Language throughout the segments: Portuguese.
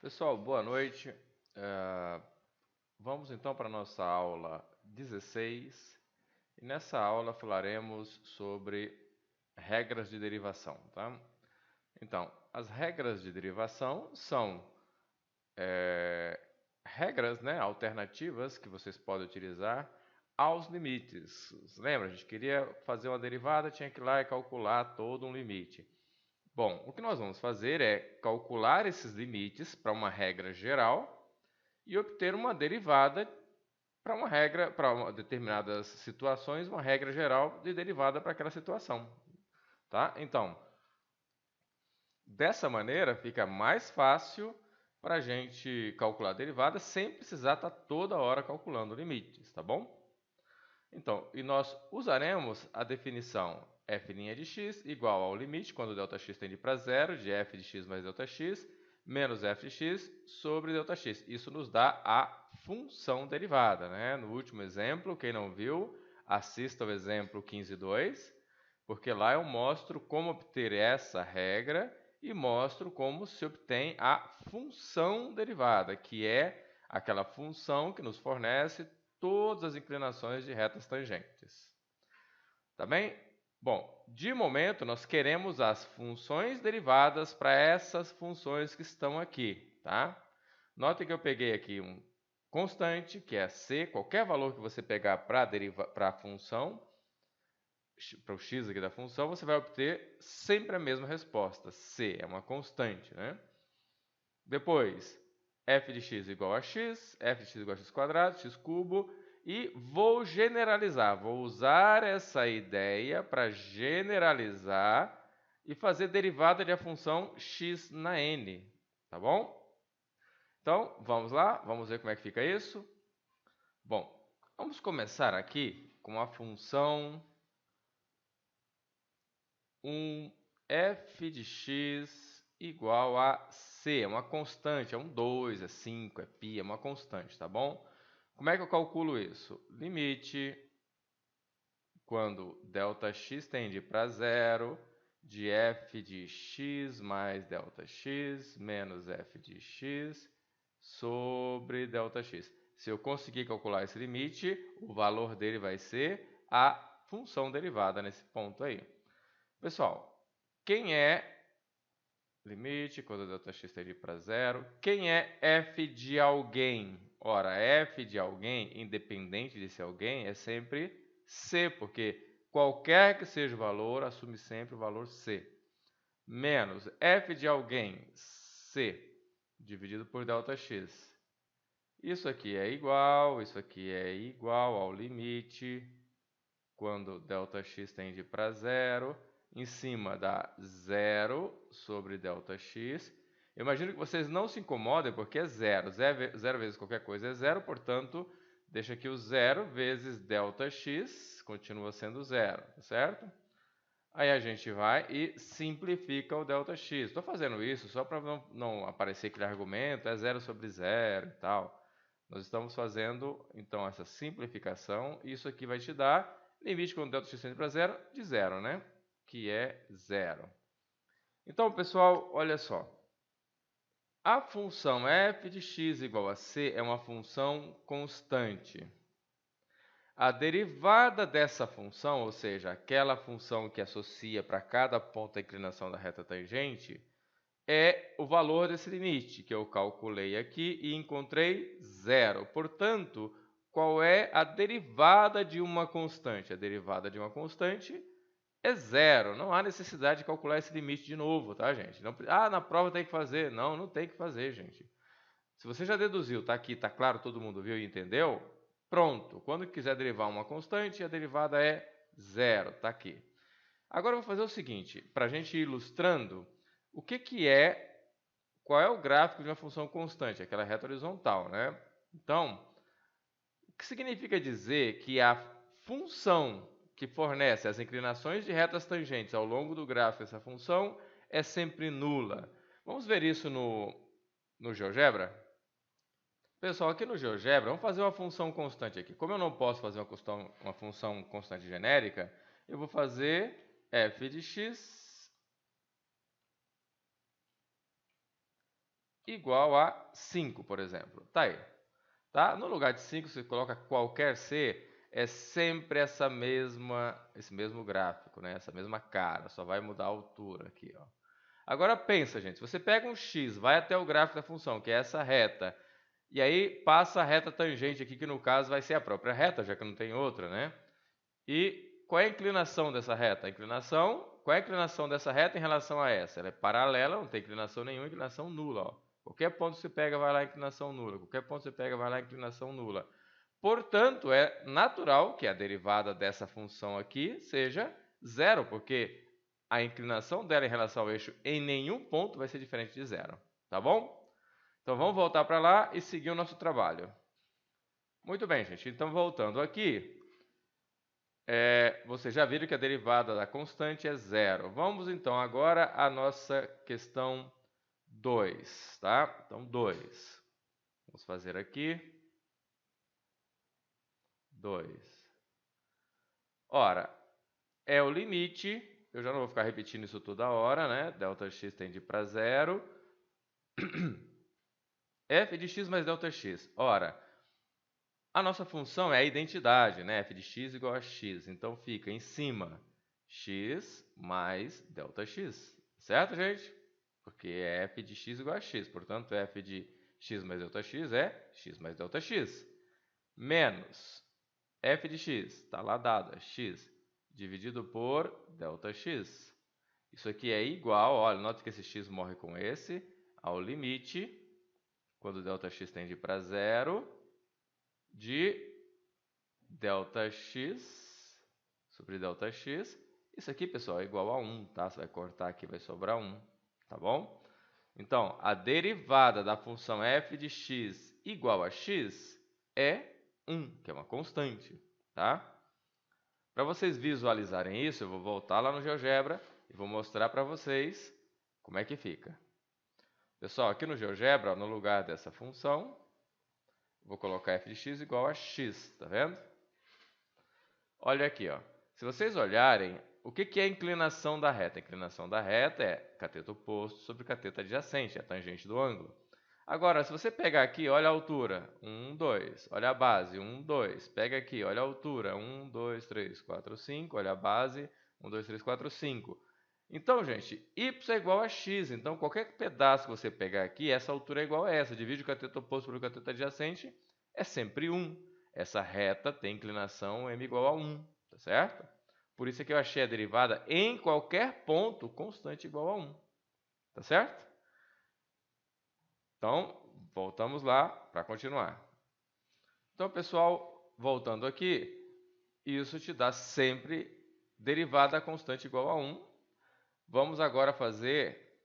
Pessoal, boa noite. Eh, Vamos então para a nossa aula 16 e nessa aula falaremos sobre regras de derivação, tá? Então, as regras de derivação são eh, regras, né, alternativas que vocês podem utilizar aos limites. Lembra, a gente queria fazer uma derivada, tinha que ir lá e calcular todo um limite. Bom, o que nós vamos fazer é calcular esses limites para uma regra geral e obter uma derivada para uma regra, para determinadas situações, uma regra geral de derivada para aquela situação, tá? Então, dessa maneira fica mais fácil para a gente calcular a derivada sem precisar estar toda hora calculando limites, tá bom? Então, e nós usaremos a definição f' de x igual ao limite, quando Δx tende para zero, de f de x mais Δx, menos f de x sobre Δx. Isso nos dá a função derivada, né? No último exemplo, quem não viu, assista ao exemplo 15.2, porque lá eu mostro como obter essa regra e mostro como se obtém a função derivada, que é aquela função que nos fornece todas as inclinações de retas tangentes. Tá bem? Bom, de momento nós queremos as funções derivadas para essas funções que estão aqui, tá? Notem que eu peguei aqui um constante, que é c, qualquer valor que você pegar para a função, para o x aqui da função, você vai obter sempre a mesma resposta. C é uma constante, né? Depois, f de x igual a x, f de x igual a x quadrado, x cubo, e vou generalizar, vou usar essa ideia para generalizar e fazer derivada de a função x na n, tá bom? Então, vamos lá, vamos ver como é que fica isso. Bom, vamos começar aqui com a função 1f de x igual a c, é uma constante, é um 2, é 5, é π, é uma constante, tá bom? Como é que eu calculo isso? Limite, quando Δx tende para zero, de f de x mais Δx menos f de x sobre Δx. Se eu conseguir calcular esse limite, o valor dele vai ser a função derivada nesse ponto aí. Pessoal, quem é limite quando Δx tende para zero? Quem é f de alguém? Ora, f de alguém, independente de ser alguém, é sempre c, porque qualquer que seja o valor, assume sempre o valor c. Menos f de alguém, c, dividido por Δx. Isso aqui é igual ao limite quando Δx tende para zero, em cima dá zero sobre Δx. Eu imagino que vocês não se incomodem, porque é zero. Zero vezes qualquer coisa é zero, portanto, deixa aqui o zero vezes Δx, continua sendo zero, tá certo? Aí a gente vai e simplifica o Δx. Estou fazendo isso só para não aparecer aquele argumento, é zero sobre zero e tal. Nós estamos fazendo, então, essa simplificação, e isso aqui vai te dar limite quando Δx tende para zero, de zero, né? Que é zero. Então, pessoal, olha só. A função f de x igual a c é uma função constante. A derivada dessa função, ou seja, aquela função que associa para cada ponto a inclinação da reta tangente, é o valor desse limite, que eu calculei aqui e encontrei zero. Portanto, qual é a derivada de uma constante? A derivada de uma constante é zero. Não há necessidade de calcular esse limite de novo, tá, gente? Não, na prova tem que fazer. Não, não tem que fazer, gente. Se você já deduziu, tá aqui, tá claro, todo mundo viu e entendeu? Pronto. Quando quiser derivar uma constante, a derivada é zero, tá aqui. Agora eu vou fazer o seguinte, para a gente ir ilustrando, o que é, qual é o gráfico de uma função constante? Aquela reta horizontal, né? Então, o que significa dizer que a função que fornece as inclinações de retas tangentes ao longo do gráfico dessa função é sempre nula? Vamos ver isso no GeoGebra? Pessoal, aqui no GeoGebra, vamos fazer uma função constante aqui. Como eu não posso fazer uma função constante genérica, eu vou fazer f de x igual a 5, por exemplo. Tá aí. Tá? No lugar de 5, você coloca qualquer C, é sempre esse mesmo gráfico, né? Essa mesma cara, só vai mudar a altura aqui, ó. Agora pensa, gente, se você pega um x, vai até o gráfico da função, que é essa reta, e aí passa a reta tangente aqui, que no caso vai ser a própria reta, já que não tem outra, né? E qual é a inclinação dessa reta? Qual é a inclinação dessa reta em relação a essa? Ela é paralela, não tem inclinação nenhuma, inclinação nula, ó. Qualquer ponto que você pega vai lá inclinação nula, qualquer ponto que você pega vai lá inclinação nula. Portanto, é natural que a derivada dessa função aqui seja zero, porque a inclinação dela em relação ao eixo em nenhum ponto vai ser diferente de zero. Tá bom? Então vamos voltar para lá e seguir o nosso trabalho. Muito bem, gente. Então voltando aqui, vocês já viram que a derivada da constante é zero. Vamos então agora à nossa questão 2, tá? Então 2. Vamos fazer aqui 2. Ora, é o limite, eu já não vou ficar repetindo isso toda hora, né? Δx tende para zero. f de x mais Δx. Ora, a nossa função é a identidade, né? F de x igual a x. Então fica em cima x mais Δx. Certo, gente? Porque é f de x igual a x. Portanto, f de x mais Δx é x mais Δx. Menos f de x, está lá dado, é x, dividido por Δx. Isso aqui é igual, olha, nota que esse x morre com esse, ao limite, quando Δx tende para zero, de Δx sobre Δx. Isso aqui, pessoal, é igual a 1, tá? Você vai cortar aqui, vai sobrar 1, tá bom? Então, a derivada da função f de x igual a x é 1, que é uma constante, tá? Para vocês visualizarem isso, eu vou voltar lá no GeoGebra e vou mostrar para vocês como é que fica. Pessoal, aqui no GeoGebra, no lugar dessa função, vou colocar f de x igual a x, tá vendo? Olha aqui, ó. Se vocês olharem, o que é a inclinação da reta? A inclinação da reta é cateto oposto sobre cateto adjacente, é a tangente do ângulo. Agora, se você pegar aqui, olha a altura, 1, 2, olha a base, 1, 2. Pega aqui, olha a altura, 1, 2, 3, 4, 5, olha a base, 1, 2, 3, 4, 5. Então, gente, y é igual a x, então qualquer pedaço que você pegar aqui, essa altura é igual a essa. Divide o cateto oposto pelo cateto adjacente, é sempre 1. Essa reta tem inclinação m igual a 1, tá certo? Por isso é que eu achei a derivada em qualquer ponto constante igual a 1, tá certo? Então, voltamos lá para continuar. Então, pessoal, voltando aqui, isso te dá sempre derivada constante igual a 1. Vamos agora fazer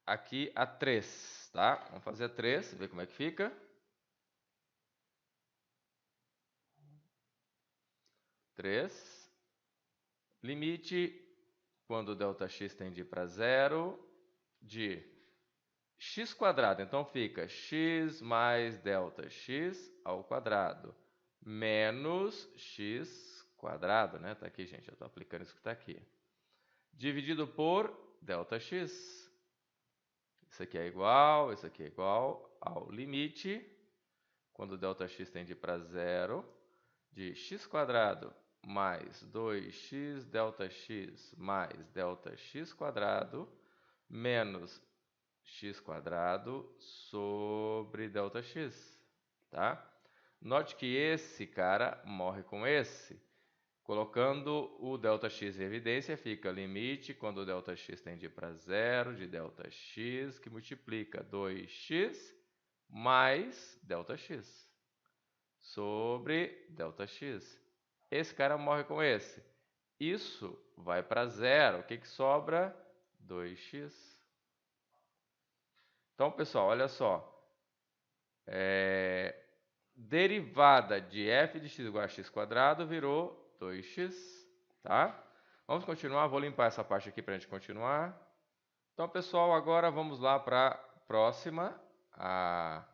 aqui a 3, tá? Vamos fazer a 3, ver como é que fica. 3. Limite, quando Δx tende para zero, de x quadrado. Então fica x mais Δx ao quadrado, menos x quadrado, né? Tá aqui, gente, eu estou aplicando isso que está aqui. Dividido por Δx. Isso aqui é igual ao limite, quando Δx tende para zero, de x quadrado mais 2x Δx mais Δx quadrado, menos x quadrado sobre Δx, tá? Note que esse cara morre com esse. Colocando o Δx em evidência, fica limite quando o Δx tende para zero de Δx, que multiplica 2x mais Δx sobre Δx. Esse cara morre com esse. Isso vai para zero. O que sobra? 2x. Então, pessoal, olha só. Derivada de f de x igual a x quadrado virou 2x, tá? Vamos continuar, vou limpar essa parte aqui para a gente continuar. Então, pessoal, agora vamos lá para a próxima, a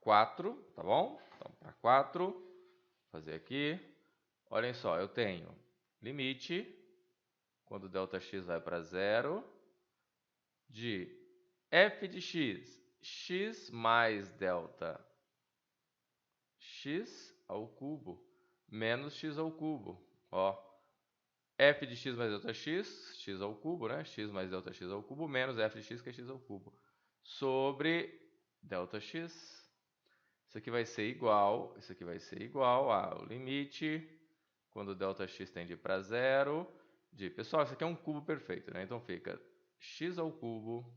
4, tá bom? Então, para 4, vou fazer aqui. Olhem só, eu tenho limite, quando Δx vai para zero, de f de x, x mais delta x ao cubo menos x ao cubo. Ó, f de x mais delta x, x ao cubo, né? X mais delta x ao cubo menos f de x, que é x ao cubo, sobre delta x. Isso aqui vai ser igual, isso aqui vai ser igual ao limite, quando delta(x) tende para zero, de... Pessoal, isso aqui é um cubo perfeito, né? Então fica x ao cubo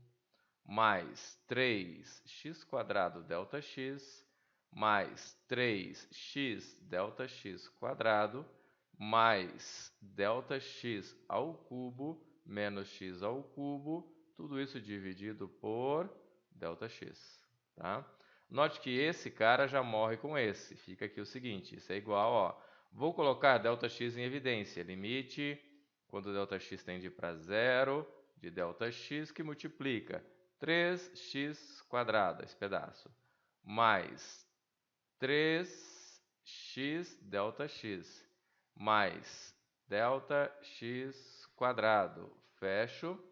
mais 3x² delta(x) mais 3x delta(x² mais delta(x) ao cubo menos x ao cubo, tudo isso dividido por delta(x), tá? Note que esse cara já morre com esse. Fica aqui o seguinte, isso é igual, ó. Vou colocar delta(x) em evidência. Limite, quando delta(x) tende para zero, de delta(x) que multiplica 3x², esse pedaço, mais 3x delta(x) mais delta(x². Fecho.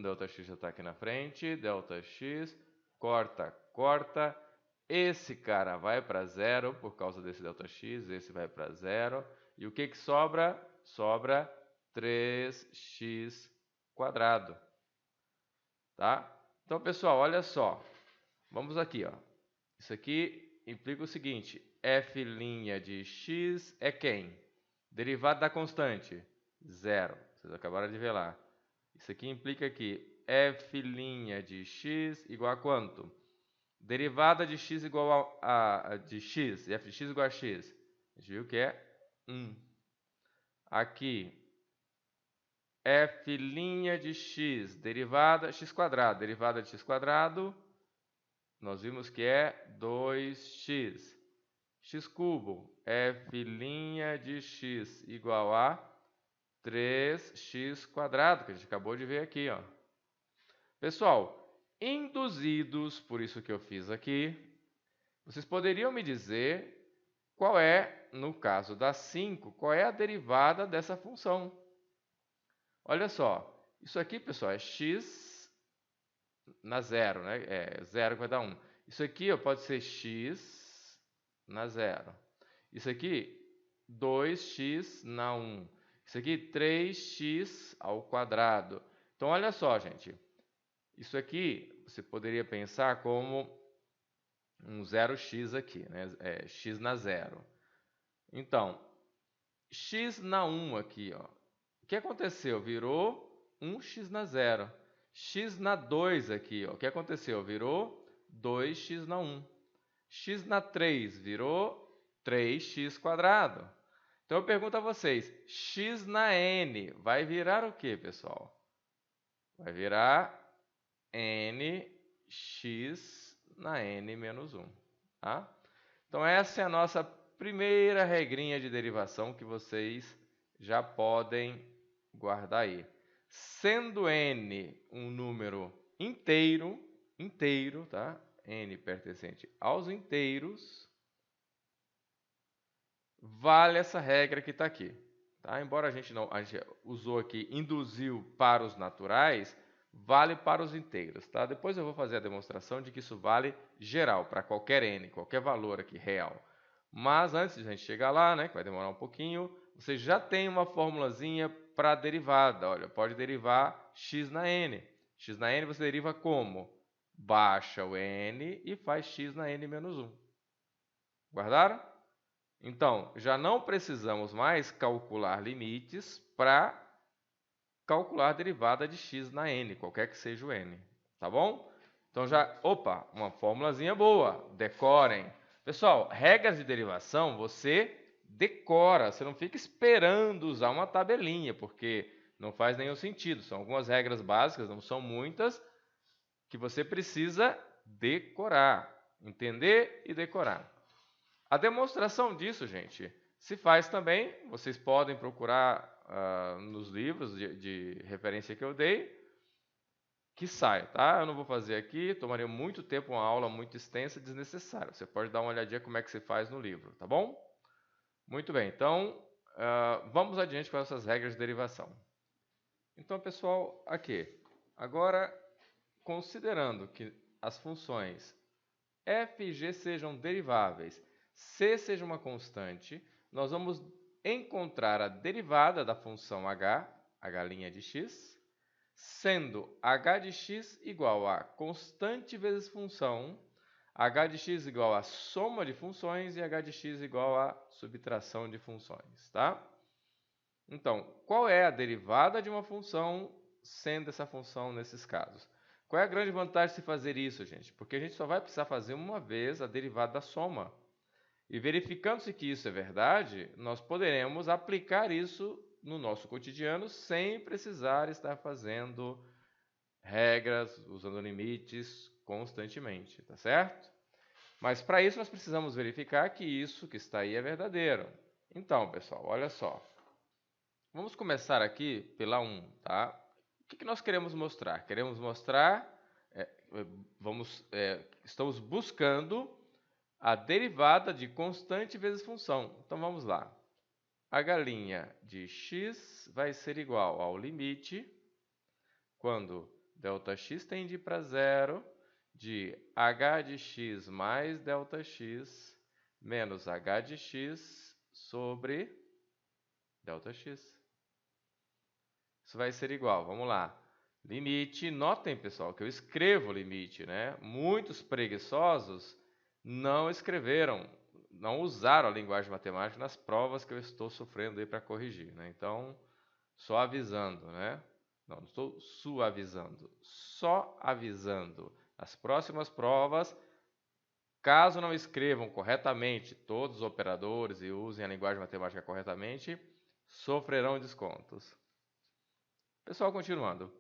Delta(x) já está aqui na frente. Delta(x), corta, corta. Esse cara vai para zero por causa desse delta(x), esse vai para zero. E o que que sobra? Sobra 3x². Tá? Então, pessoal, olha só. Vamos aqui, ó. Isso aqui implica o seguinte: f' de x é quem? Derivada da constante? Zero. Vocês acabaram de ver lá. Isso aqui implica que f' de x igual a quanto? Derivada de x igual a de x, f de x igual a x. A gente viu que é 1. Aqui, f' de x, derivada x², derivada de x², nós vimos que é 2x. x⁵, f' de x igual a 3x², que a gente acabou de ver aqui, ó. Pessoal, induzidos por isso que eu fiz aqui, vocês poderiam me dizer qual é, no caso da 5, qual é a derivada dessa função? Olha só, isso aqui, pessoal, é x na zero, né? É 0 que vai dar 1. Isso aqui ó, pode ser x na zero. Isso aqui, 2x na 1. Isso aqui, 3x ao quadrado. Então, olha só, gente. Isso aqui, você poderia pensar como um 0x aqui, né? É, x na zero. Então, x na 1 aqui, ó. O que aconteceu? Virou 1x na zero. X na 2 aqui, ó. O que aconteceu? Virou 2x na 1. X na 3 virou 3x². Então eu pergunto a vocês, x na n vai virar o que, pessoal? Vai virar nx na n menos 1. Tá? Então essa é a nossa primeira regrinha de derivação que vocês já podem guardar aí. Sendo n um número inteiro, tá? N pertencente aos inteiros, vale essa regra que está aqui. Tá? Embora a gente usou aqui, induziu para os naturais, vale para os inteiros. Tá? Depois eu vou fazer a demonstração de que isso vale geral, para qualquer n, qualquer valor aqui real. Mas antes de a gente chegar lá, né, que vai demorar um pouquinho, você já tem uma formulazinha para a derivada. Olha, pode derivar x na n. X na n você deriva como? Baixa o n e faz x na n menos 1. Guardaram? Então, já não precisamos mais calcular limites para calcular a derivada de x na n, qualquer que seja o n. Tá bom? Então já, opa, uma formulazinha boa, decorem. Pessoal, regras de derivação você decora, você não fica esperando usar uma tabelinha, porque não faz nenhum sentido. São algumas regras básicas, não são muitas, que você precisa decorar, entender e decorar. A demonstração disso, gente, se faz também, vocês podem procurar nos livros de referência que eu dei, que sai, tá? Eu não vou fazer aqui, tomaria muito tempo, uma aula muito extensa e desnecessária. Você pode dar uma olhadinha como é que se faz no livro, tá bom? Muito bem, então vamos adiante com essas regras de derivação. Então, pessoal, aqui, agora considerando que as funções f e g sejam deriváveis, c seja uma constante, nós vamos encontrar a derivada da função h de x, sendo h de x igual a constante vezes função, h de x igual a soma de funções e h de x igual a subtração de funções, tá? Então, qual é a derivada de uma função sendo essa função nesses casos? Qual é a grande vantagem de se fazer isso, gente? Porque a gente só vai precisar fazer uma vez a derivada da soma. E verificando-se que isso é verdade, nós poderemos aplicar isso no nosso cotidiano sem precisar estar fazendo regras, usando limites constantemente, tá certo? Mas para isso nós precisamos verificar que isso que está aí é verdadeiro. Então, pessoal, olha só. Vamos começar aqui pela 1, tá? O que nós queremos mostrar? Queremos mostrar, estamos buscando a derivada de constante vezes função. Então vamos lá. H' de x vai ser igual ao limite, quando ΔX tende para zero, de h de x mais ΔX menos h de x sobre ΔX. Isso vai ser igual, vamos lá. Limite, notem pessoal que eu escrevo limite, né? Muitos preguiçosos não escreveram, não usaram a linguagem matemática nas provas que eu estou sofrendo aí para corrigir, né? Então, só avisando, né? Não estou suavizando, só avisando. As próximas provas, caso não escrevam corretamente todos os operadores e usem a linguagem matemática corretamente, sofrerão descontos. Pessoal, continuando.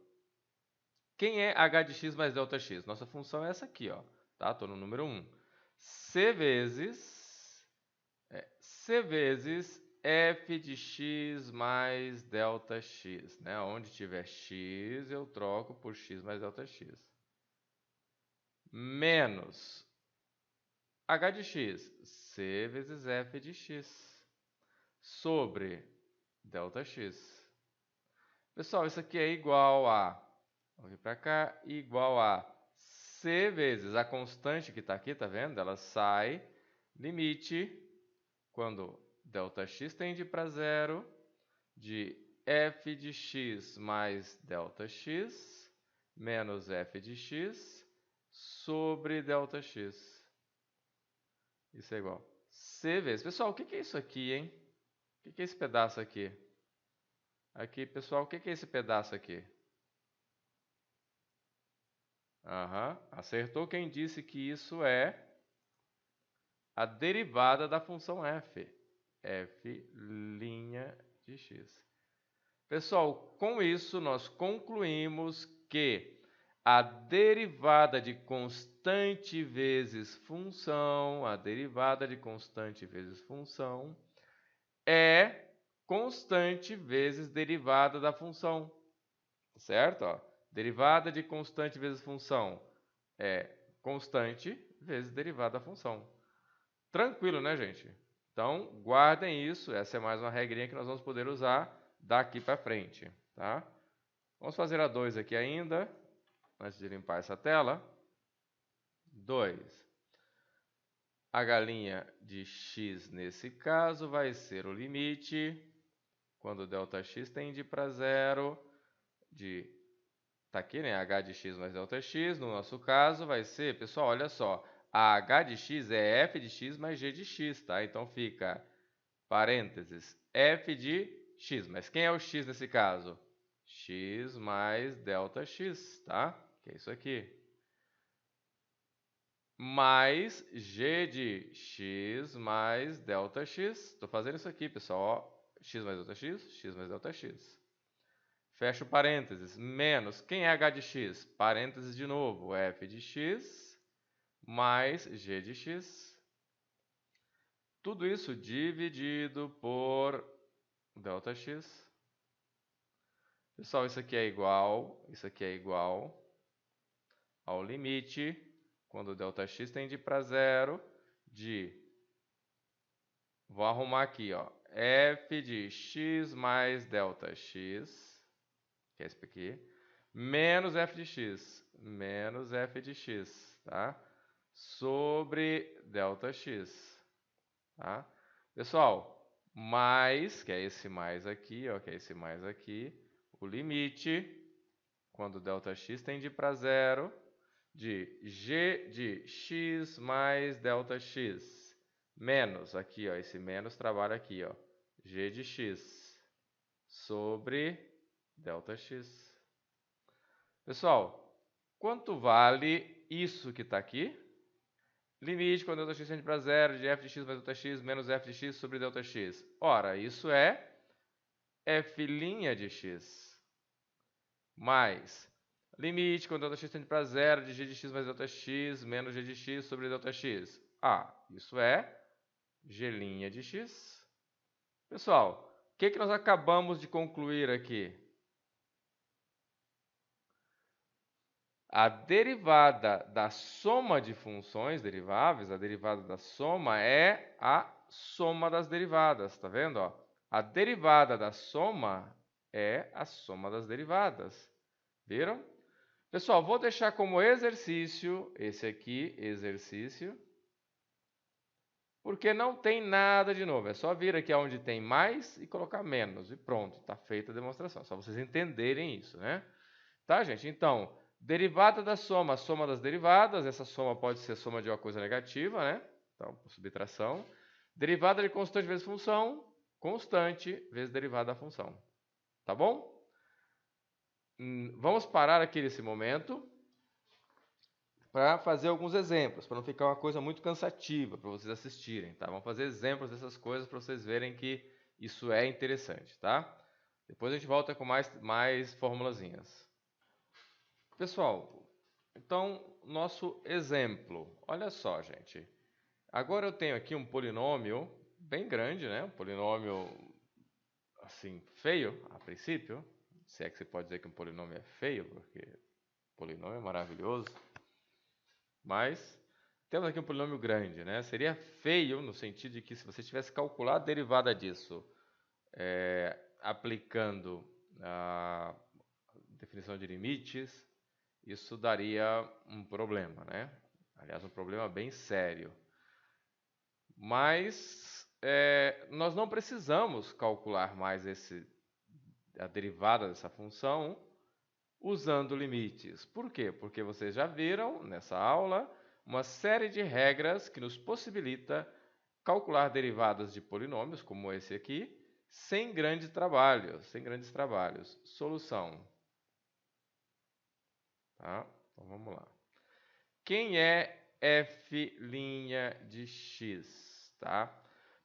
Quem é h de x mais ΔX? Nossa função é essa aqui, ó. Tá? Estou no número 1. C vezes f de x mais ΔX. Né? Onde tiver x, eu troco por x mais ΔX. Menos h de x, c vezes f de x, sobre ΔX. Pessoal, isso aqui é igual a, vou vir para cá, igual a c vezes a constante que está aqui, tá vendo? Ela sai, limite, quando ΔX tende para zero, de f de x mais ΔX, menos f de x, sobre ΔX. Isso é igual a c vezes. Pessoal, o que é isso aqui, hein? O que é esse pedaço aqui? Aqui, pessoal, o que é esse pedaço aqui? Acertou quem disse que isso é a derivada da função f. f' de x. Pessoal, com isso nós concluímos que a derivada de constante vezes função, é constante vezes derivada da função, certo? Ó, derivada de constante vezes função é constante vezes derivada da função. Tranquilo, né, gente? Então, guardem isso. Essa é mais uma regrinha que nós vamos poder usar daqui para frente, tá? Vamos fazer a 2 aqui ainda, antes de limpar essa tela. 2. H' de x, nesse caso, vai ser o limite, quando ΔX tende para zero, de, tá aqui, né, h de x mais ΔX, no nosso caso vai ser, pessoal, olha só, a h de x é f de x mais g de x, tá? Então fica, parênteses, f de x, mas quem é o x nesse caso? X mais ΔX, tá? Que é isso aqui. Mais g de x mais ΔX. Estou fazendo isso aqui, pessoal. Ó, x mais ΔX, x mais ΔX. Fecho parênteses. Menos, quem é h de x? Parênteses de novo, f de x mais g de x. Tudo isso dividido por ΔX. Pessoal, isso aqui é igual ao limite, quando ΔX tende para zero, de, vou arrumar aqui, ó, f de x mais ΔX, que é esse aqui, menos f de x. menos f de x, tá? Sobre ΔX, tá? Pessoal, mais, que é esse mais aqui, ó, que é esse mais aqui, o limite, quando ΔX tende para zero, de g de x mais ΔX, menos, aqui, ó, esse menos trabalha aqui, ó, g de x sobre ΔX. Pessoal, quanto vale isso que está aqui? Limite quando ΔX tende para zero de f de x mais ΔX menos f de x sobre ΔX. Ora, isso é f' de x mais limite quando ΔX tende para zero de g de x mais ΔX menos g de x sobre ΔX. Ah, isso é g' de x. Pessoal, o que nós acabamos de concluir aqui? A derivada da soma de funções deriváveis, a derivada da soma é a soma das derivadas, tá vendo? Ó? A derivada da soma é a soma das derivadas. Viram? Pessoal, vou deixar como exercício, esse aqui, exercício, porque não tem nada de novo. É só vir aqui onde tem mais e colocar menos. E pronto, está feita a demonstração. Só vocês entenderem isso, né? Tá, gente? Então, derivada da soma, soma das derivadas. Essa soma pode ser soma de uma coisa negativa, né? Então, por subtração. Derivada de constante vezes função, constante vezes derivada da função. Tá bom? Vamos parar aqui nesse momento para fazer alguns exemplos, para não ficar uma coisa muito cansativa para vocês assistirem, tá? Vamos fazer exemplos dessas coisas para vocês verem que isso é interessante, tá? Depois a gente volta com mais formulazinhas. Pessoal, então, nosso exemplo. Olha só, gente. Agora eu tenho aqui um polinômio bem grande, né? Um polinômio, assim, feio, a princípio. Se é que você pode dizer que um polinômio é feio, porque polinômio é maravilhoso. Mas temos aqui um polinômio grande, né? Seria feio no sentido de que se você tivesse calculado a derivada disso, aplicando a definição de limites, isso daria um problema, né? Aliás, um problema bem sério. Mas nós não precisamos calcular mais a derivada dessa função usando limites. Por quê? Porque vocês já viram nessa aula uma série de regras que nos possibilita calcular derivadas de polinômios, como esse aqui, sem grandes trabalhos. Solução. Tá? Então vamos lá. Quem é f' de x? Tá?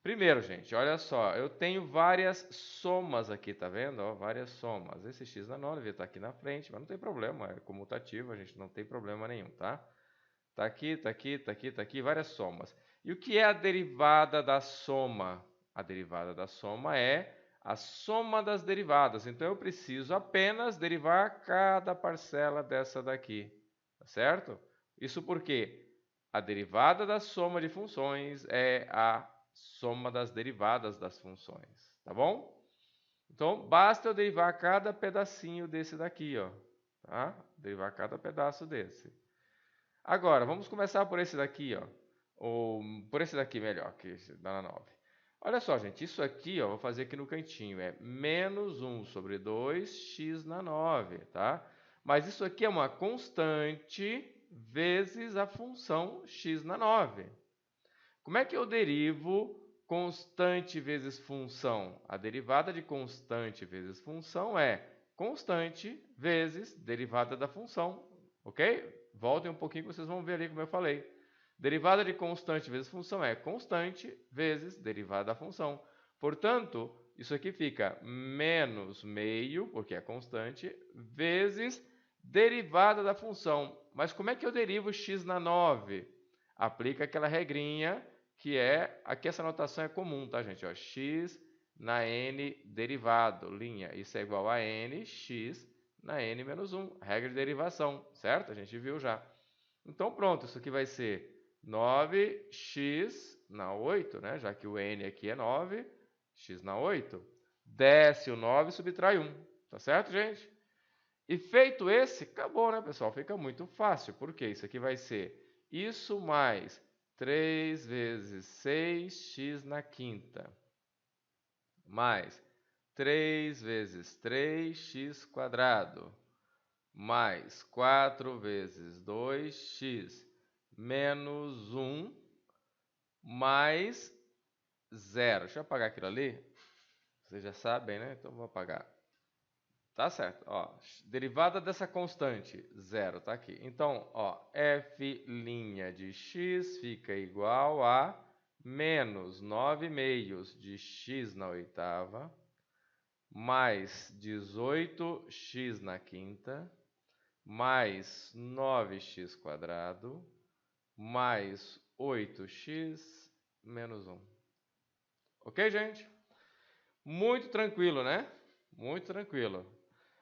Primeiro, gente, olha só, eu tenho várias somas aqui, tá vendo? Ó, várias somas. Esse x na nona devia estar aqui na frente, mas não tem problema, é comutativo, a gente não tem problema nenhum, tá? Tá aqui, tá aqui, tá aqui, tá aqui, várias somas. E o que é a derivada da soma? A derivada da soma é a soma das derivadas. Então, eu preciso apenas derivar cada parcela dessa daqui, tá certo? Isso porque a derivada da soma de funções é a soma das derivadas das funções, tá bom? Então, basta eu derivar cada pedacinho desse daqui, ó, tá? Derivar cada pedaço desse. Agora, vamos começar por esse daqui, ó, ou por esse daqui melhor, que dá na 9. Olha só, gente, isso aqui, ó, vou fazer aqui no cantinho, é menos 1 sobre 2x na 9, tá? Mas isso aqui é uma constante vezes a função x na 9. Como é que eu derivo constante vezes função? A derivada de constante vezes função é constante vezes derivada da função, ok? Voltem um pouquinho que vocês vão ver ali como eu falei. Derivada de constante vezes função é constante vezes derivada da função. Portanto, isso aqui fica menos meio, porque é constante, vezes derivada da função. Mas como é que eu derivo x na 9? Aplica aquela regrinha que aqui essa notação é comum, tá, gente? Ó, x na n derivado, linha, isso é igual a n, x na n menos 1, regra de derivação, certo? A gente viu já. Então, pronto, isso aqui vai ser 9x na 8, né? Já que o n aqui é 9, x na 8. Desce o 9 e subtrai 1, tá certo, gente? E feito esse, acabou, né, pessoal? Fica muito fácil, porque isso aqui vai ser isso mais 3 vezes 6x na quinta, mais 3 vezes 3x quadrado, mais 4 vezes 2x menos 1, mais 0. Deixa eu apagar aquilo ali. Vocês já sabem, né? Então vou apagar. Tá certo, ó, derivada dessa constante, 0, tá aqui. Então, ó, f' de x fica igual a menos 9/2 de x na oitava, mais 18x na quinta, mais 9x quadrado, mais 8x menos 1. Ok, gente? Muito tranquilo, né? Muito tranquilo.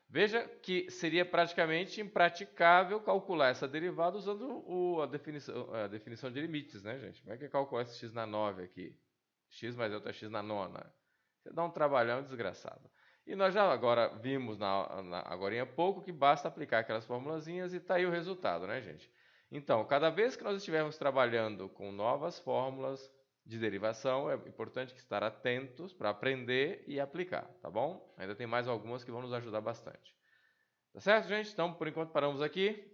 Veja que seria praticamente impraticável calcular essa derivada usando a definição de limites, né, gente? Como é que é calcular esse x na 9 aqui? X mais delta x na nona. Você dá um trabalhão desgraçado. E nós já agora vimos agora há pouco que basta aplicar aquelas formulazinhas e está aí o resultado, né, gente? Então, cada vez que nós estivermos trabalhando com novas fórmulas de derivação, é importante estar atentos para aprender e aplicar, tá bom? Ainda tem mais algumas que vão nos ajudar bastante. Tá certo, gente? Então, por enquanto, paramos aqui.